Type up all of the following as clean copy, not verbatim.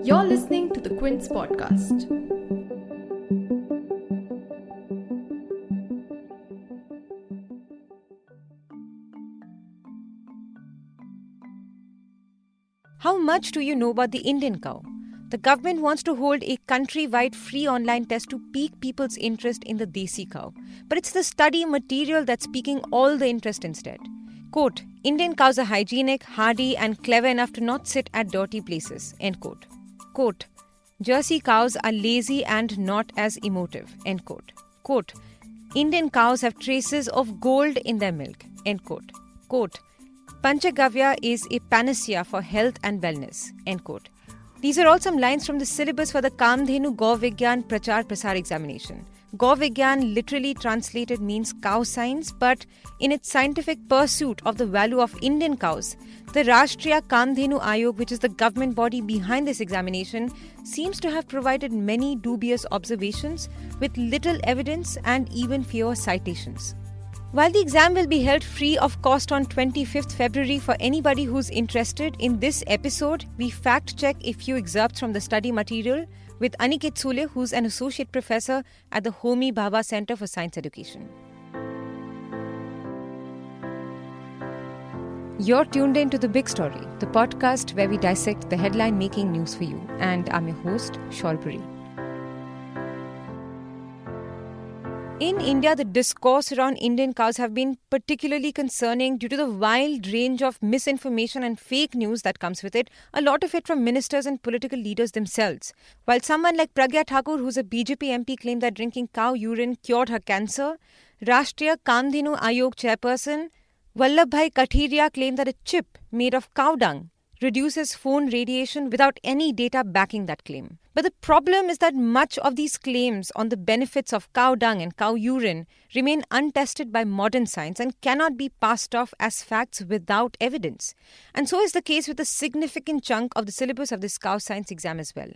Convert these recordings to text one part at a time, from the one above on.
You're listening to the Quint's podcast. How much do you know about the Indian cow? The government wants to hold a countrywide free online test to pique people's interest in the desi cow. But it's the study material that's piquing all the interest instead. Quote, Indian cows are hygienic, hardy and clever enough to not sit at dirty places. End quote. Quote, Jersey cows are lazy and not as emotive. End quote. Quote, Indian cows have traces of gold in their milk. End quote. Quote, Panchgavya is a panacea for health and wellness. End quote. These are all some lines from the syllabus for the Kamdhenu Gau Vigyan Prachar-Prasar examination. Gau Vigyan literally translated means cow science, but in its scientific pursuit of the value of Indian cows, the Rashtriya Kamdhenu Aayog, which is the government body behind this examination, seems to have provided many dubious observations with little evidence and even fewer citations. While the exam will be held free of cost on 25th February for anybody who's interested, in this episode, we fact-check a few excerpts from the study material with Aniket Sule, who's an associate professor at the Homi Bhabha Center for Science Education. You're tuned in to The Big Story, the podcast where we dissect the headline-making news for you. And I'm your host, Shalpuri. In India, the discourse around Indian cows have been particularly concerning due to the wide range of misinformation and fake news that comes with it, a lot of it from ministers and political leaders themselves. While someone like Pragya Thakur, who's a BJP MP, claimed that drinking cow urine cured her cancer, Rashtriya Kamdhenu Aayog chairperson Vallabhbhai Kathiria claimed that a chip made of cow dung reduces phone radiation without any data backing that claim. But the problem is that much of these claims on the benefits of cow dung and cow urine remain untested by modern science and cannot be passed off as facts without evidence. And so is the case with a significant chunk of the syllabus of this cow science exam as well.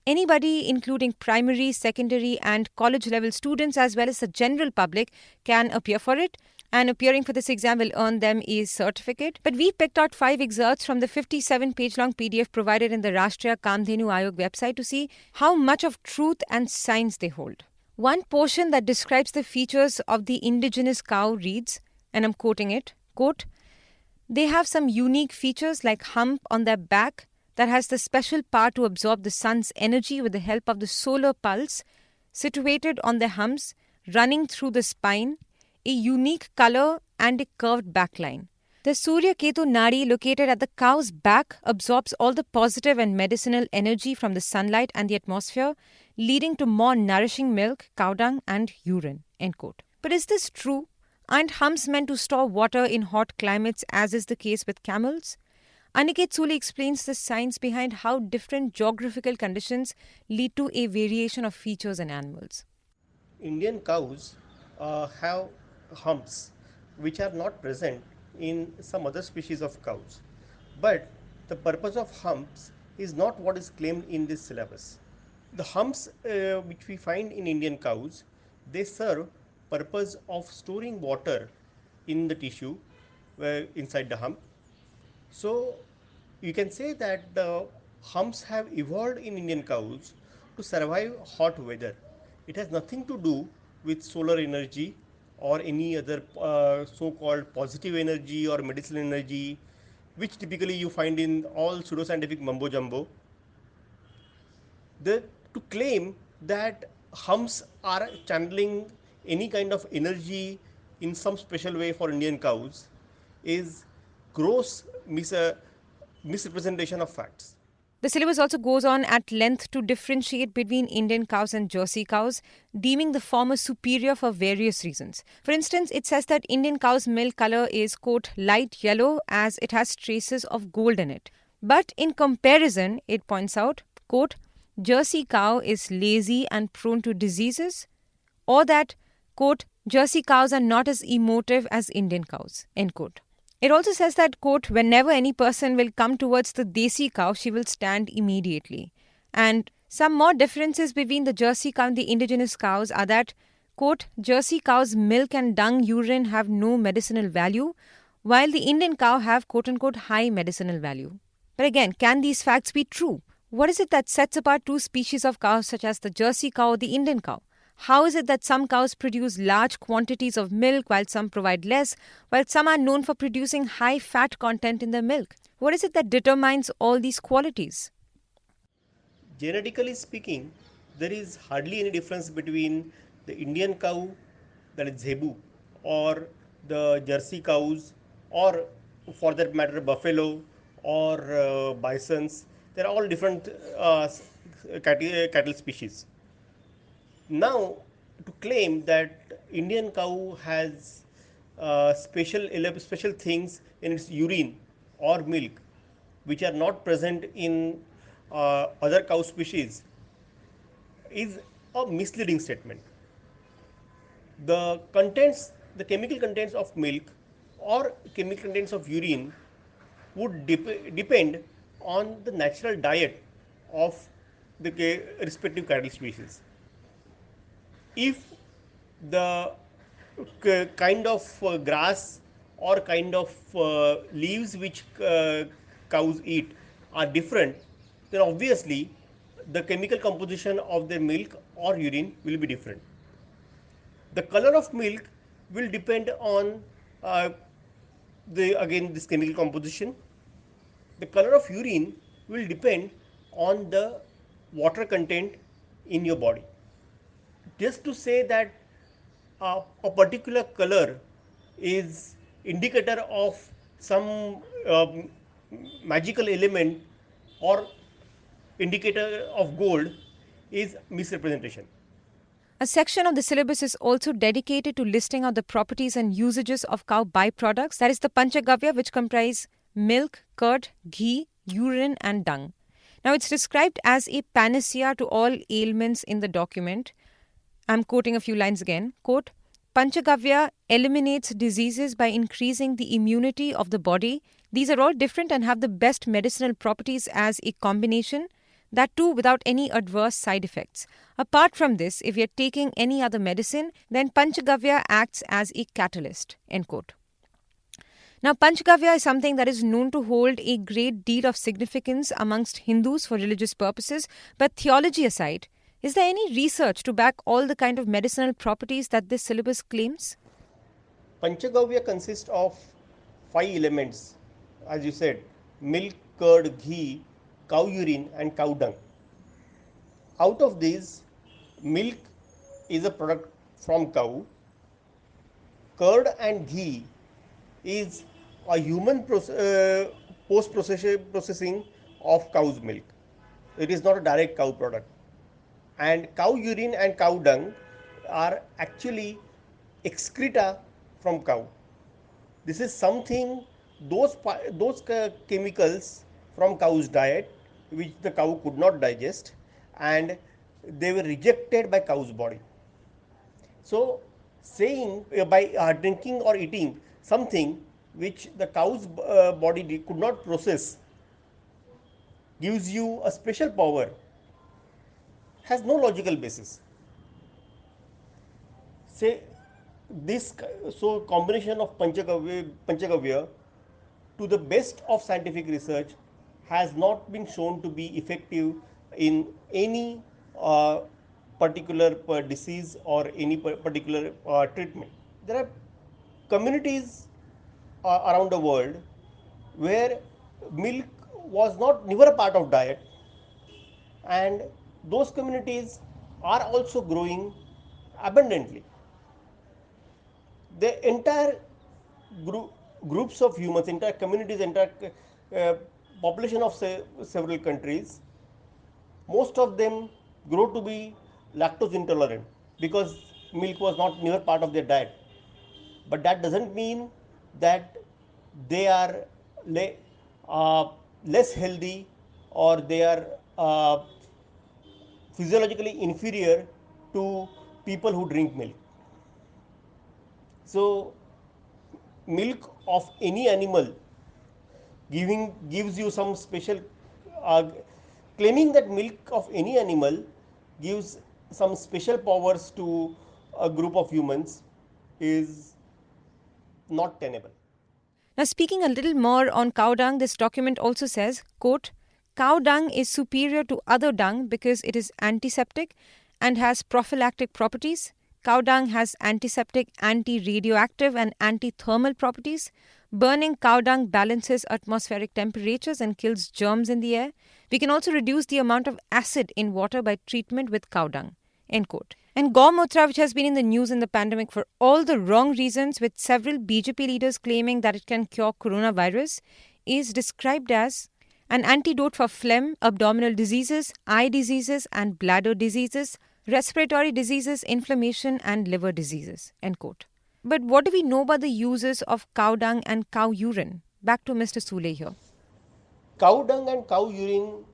Anybody, including primary, secondary and college level students as well as the general public, can appear for it. And appearing for this exam will earn them a certificate. But we picked out 5 excerpts from the 57-page long PDF provided in the Rashtriya Kamdhenu Aayog website to see how much of truth and science they hold. One portion that describes the features of the indigenous cow reads, and I'm quoting it, quote, they have some unique features like hump on their back that has the special power to absorb the sun's energy with the help of the solar pulse situated on their humps, running through the spine, a unique color and a curved backline. The Surya Ketu Nadi located at the cow's back absorbs all the positive and medicinal energy from the sunlight and the atmosphere, leading to more nourishing milk, cow dung and urine. End quote. But is this true? Aren't humps meant to store water in hot climates as is the case with camels? Aniket Sule explains the science behind how different geographical conditions lead to a variation of features in animals. Indian cows have humps which are not present in some other species of cows. But the purpose of humps is not what is claimed in this syllabus. The humps which we find in Indian cows, they serve purpose of storing water in the tissue inside the hump. So you can say that the humps have evolved in Indian cows to survive hot weather. It has nothing to do with solar energy or any other so-called positive energy or medicinal energy, which typically you find in all pseudoscientific mumbo jumbo. To claim that humps are channeling any kind of energy in some special way for Indian cows is gross misrepresentation of facts. The syllabus also goes on at length to differentiate between Indian cows and Jersey cows, deeming the former superior for various reasons. For instance, it says that Indian cow's milk color is, quote, light yellow as it has traces of gold in it. But in comparison, it points out, quote, Jersey cow is lazy and prone to diseases, or that, quote, Jersey cows are not as emotive as Indian cows, end quote. It also says that, quote, whenever any person will come towards the desi cow, she will stand immediately. And some more differences between the Jersey cow and the indigenous cows are that, quote, Jersey cow's milk and dung urine have no medicinal value, while the Indian cow have quote unquote high medicinal value. But again, can these facts be true? What is it that sets apart two species of cows, such as the Jersey cow or the Indian cow? How is it that some cows produce large quantities of milk while some provide less, while some are known for producing high fat content in their milk? What is it that determines all these qualities? Genetically speaking, there is hardly any difference between the Indian cow, that is zebu, or the Jersey cows, or for that matter, buffalo or bisons. They are all different cattle species. Now, to claim that Indian cow has special things in its urine or milk, which are not present in other cow species, is a misleading statement. The chemical contents of milk or chemical contents of urine would depend on the natural diet of the respective cattle species. If the kind of grass or kind of leaves which cows eat are different, then obviously the chemical composition of their milk or urine will be different. The color of milk will depend on uh, the again this chemical composition. The color of urine will depend on the water content in your body. Just to say that a particular color is indicator of some magical element or indicator of gold is misrepresentation. A section of the syllabus is also dedicated to listing out the properties and usages of cow byproducts, that is the Panchgavya, which comprise milk, curd, ghee, urine, and dung. Now, it's described as a panacea to all ailments in the document. I'm quoting a few lines again. Quote, Panchgavya eliminates diseases by increasing the immunity of the body. These are all different and have the best medicinal properties as a combination, that too without any adverse side effects. Apart from this, if you're taking any other medicine, then Panchgavya acts as a catalyst. End quote. Now, Panchgavya is something that is known to hold a great deal of significance amongst Hindus for religious purposes, but theology aside, is there any research to back all the kind of medicinal properties that this syllabus claims? Panchagavya consists of 5 elements, as you said: milk, curd, ghee, cow urine, and cow dung. Out of these, milk is a product from cow, curd and ghee is a human post processing of cow's milk. It is not a direct cow product. And cow urine and cow dung are actually excreta from cow. This is something, those chemicals from cow's diet which the cow could not digest, and they were rejected by cow's body. So, saying by drinking or eating something which the cow's body could not process gives you a special power has no logical basis. Say this, so combination of Panchagavya to the best of scientific research has not been shown to be effective in any particular disease or any particular treatment. There are communities around the world where milk was not never a part of diet, and those communities are also growing abundantly. The entire groups of humans, entire communities, entire uh, population of several countries, most of them grow to be lactose intolerant because milk was not never part of their diet. But that doesn't mean that they are le- uh, less healthy or they are physiologically inferior to people who drink milk. So, milk of any animal gives you some special uh, claiming that milk of any animal gives some special powers to a group of humans is not tenable. Now, speaking a little more on cow dung, this document also says, quote, cow dung is superior to other dung because it is antiseptic and has prophylactic properties. Cow dung has antiseptic, anti-radioactive and anti-thermal properties. Burning cow dung balances atmospheric temperatures and kills germs in the air. We can also reduce the amount of acid in water by treatment with cow dung. End quote. And Gaumotra, which has been in the news in the pandemic for all the wrong reasons, with several BJP leaders claiming that it can cure coronavirus, is described as an antidote for phlegm, abdominal diseases, eye diseases and bladder diseases, respiratory diseases, inflammation and liver diseases. End quote. But what do we know about the uses of cow dung and cow urine? Back to Mr. Sule here. Cow dung and cow urine,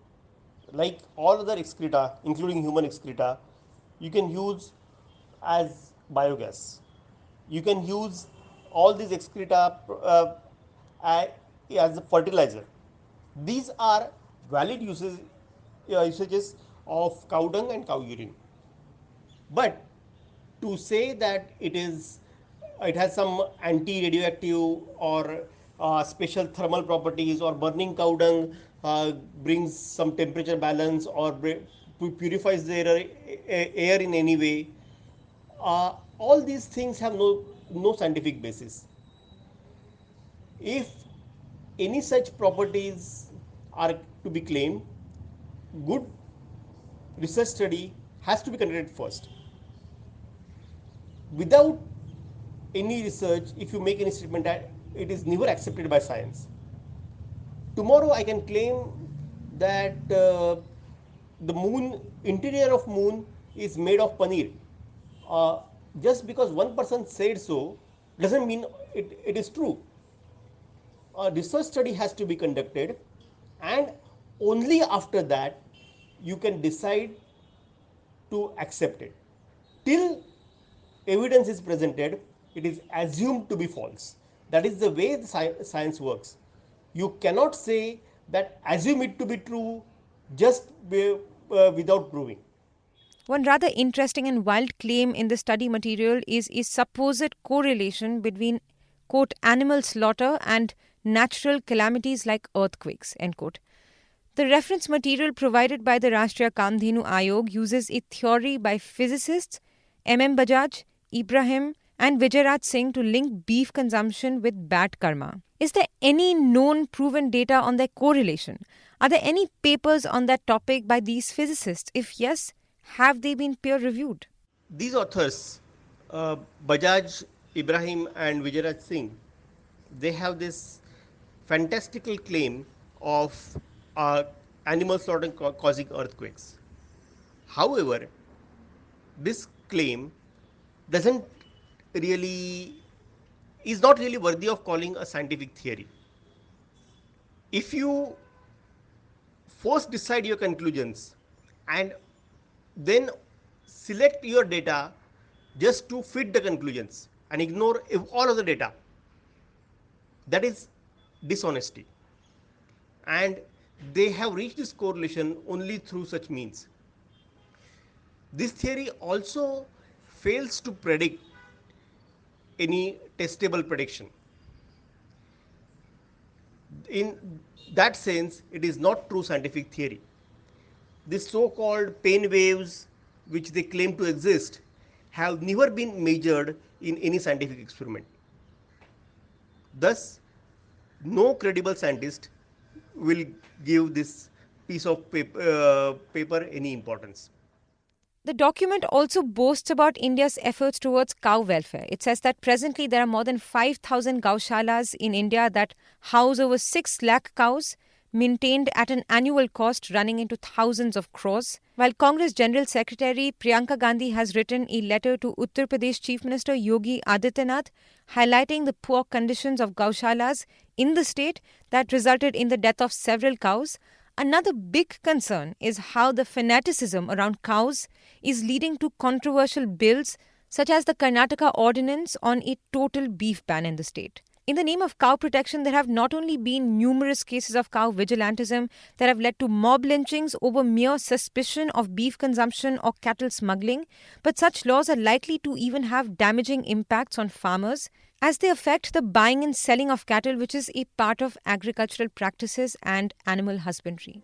like all other excreta, including human excreta, you can use as biogas. You can use all these excreta as a fertilizer. These are valid usages of cow dung and cow urine. But to say that it has some anti-radioactive or special thermal properties, or burning cow dung brings some temperature balance or purifies the air in any way, all these things have no scientific basis. If any such properties are to be claimed, good research study has to be conducted first. Without any research, if you make any statement, that it is never accepted by science. Tomorrow I can claim that the interior of moon is made of paneer. Just because one person said so doesn't mean it is true. A research study has to be conducted, and only after that you can decide to accept it. Till evidence is presented, it is assumed to be false. That is the way the science works. You cannot say that assume it to be true just without proving. One rather interesting and wild claim in the study material is a supposed correlation between, quote, animal slaughter and natural calamities like earthquakes, end quote. The reference material provided by the Rashtriya Kamdhenu Aayog uses a theory by physicists M. Bajaj, Ibrahim and Vijayaraj Singh to link beef consumption with bad karma. Is there any known proven data on their correlation? Are there any papers on that topic by these physicists? If yes, have they been peer reviewed? These authors, Bajaj, Ibrahim and Vijayaraj Singh, they have this fantastical claim of animal slaughter causing earthquakes. However, this claim doesn't really is not really worthy of calling a scientific theory. If you first decide your conclusions and then select your data just to fit the conclusions and ignore all of the data, that is dishonesty. And they have reached this correlation only through such means. This theory also fails to predict any testable prediction. In that sense, it is not true scientific theory. These so-called pain waves, which they claim to exist, have never been measured in any scientific experiment. Thus, no credible scientist will give this piece of paper any importance. The document also boasts about India's efforts towards cow welfare. It says that presently there are more than 5,000 gaushalas in India that house over 6 lakh cows, maintained at an annual cost running into thousands of crores. While Congress General Secretary Priyanka Gandhi has written a letter to Uttar Pradesh Chief Minister Yogi Adityanath highlighting the poor conditions of gaushalas in the state that resulted in the death of several cows, another big concern is how the fanaticism around cows is leading to controversial bills such as the Karnataka Ordinance on a total beef ban in the state. In the name of cow protection, there have not only been numerous cases of cow vigilantism that have led to mob lynchings over mere suspicion of beef consumption or cattle smuggling, but such laws are likely to even have damaging impacts on farmers as they affect the buying and selling of cattle, which is a part of agricultural practices and animal husbandry.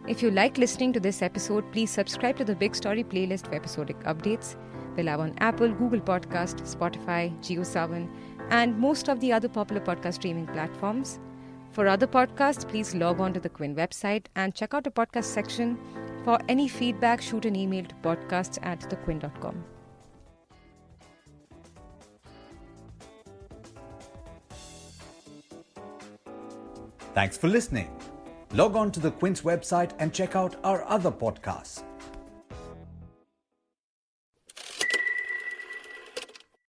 If you like listening to this episode, please subscribe to the Big Story playlist for episodic updates. We're live on Apple, Google Podcast, Spotify, JioSaavn, and most of the other popular podcast streaming platforms. For other podcasts, please log on to the Quint website and check out the podcast section. For any feedback, shoot an email to podcasts@thequint.com. Thanks for listening. Log on to the Quint's website and check out our other podcasts.